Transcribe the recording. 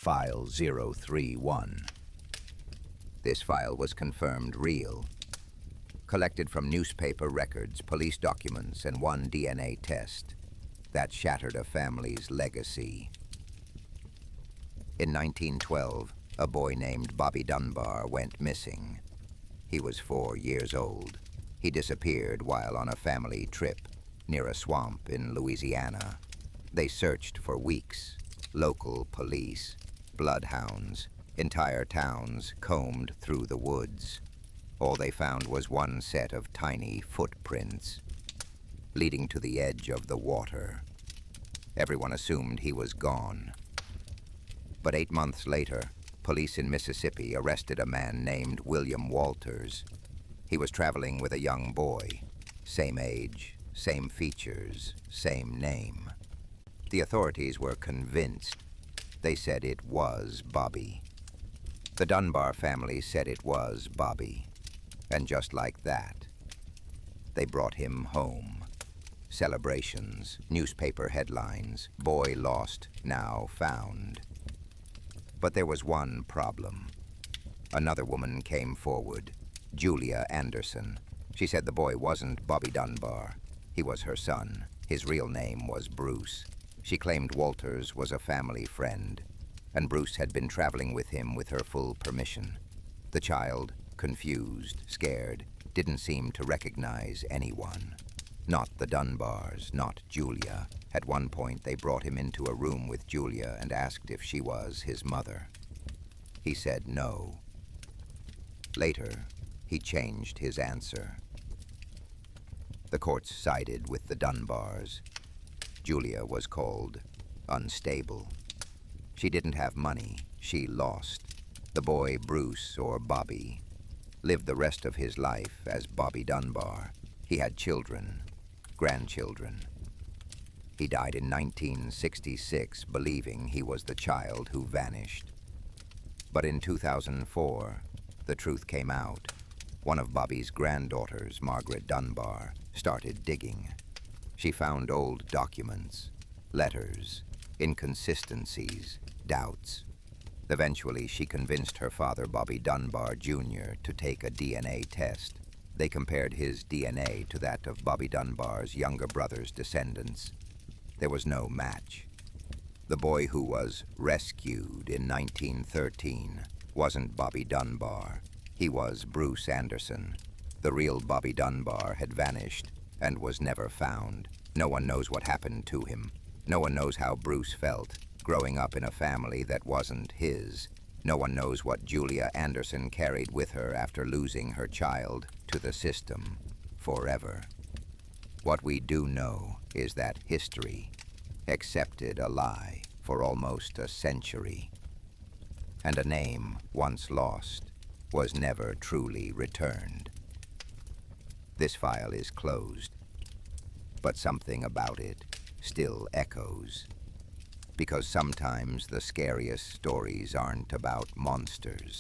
File 031. This file was confirmed real. Collected from newspaper records, police documents, and one DNA test that shattered a family's legacy. In 1912, a boy named Bobby Dunbar went missing. He was 4 years old. He disappeared while on a family trip near a swamp in Louisiana. They searched for weeks. Local police, bloodhounds, entire towns combed through the woods. All they found was one set of tiny footprints leading to the edge of the water. Everyone assumed he was gone. But 8 months later, police in Mississippi arrested a man named William Walters. He was traveling with a young boy, same age, same features, same name. The authorities were convinced. They said it was Bobby. The Dunbar family said it was Bobby. And just like that, they brought him home. Celebrations, newspaper headlines, boy lost, now found. But there was one problem. Another woman came forward, Julia Anderson. She said the boy wasn't Bobby Dunbar. He was her son. His real name was Bruce. She claimed Walters was a family friend, and Bruce had been traveling with him with her full permission. The child, confused, scared, didn't seem to recognize anyone. Not the Dunbars, not Julia. At one point, they brought him into a room with Julia and asked if she was his mother. He said no. Later, he changed his answer. The courts sided with the Dunbars. Julia was called unstable. She didn't have money. She lost. The boy, Bruce, or Bobby, lived the rest of his life as Bobby Dunbar. He had children, grandchildren. He died in 1966, believing he was the child who vanished. But in 2004, the truth came out. One of Bobby's granddaughters, Margaret Dunbar, started digging. She found old documents, letters, inconsistencies, doubts. Eventually, she convinced her father, Bobby Dunbar Jr., to take a DNA test. They compared his DNA to that of Bobby Dunbar's younger brother's descendants. There was no match. The boy who was rescued in 1913 wasn't Bobby Dunbar. He was Bruce Anderson. The real Bobby Dunbar had vanished and was never found. No one knows what happened to him. No one knows how Bruce felt, growing up in a family that wasn't his. No one knows what Julia Anderson carried with her after losing her child to the system forever. What we do know is that history accepted a lie for almost a century, and a name once lost was never truly returned. This file is closed, but something about it still echoes. Because sometimes the scariest stories aren't about monsters.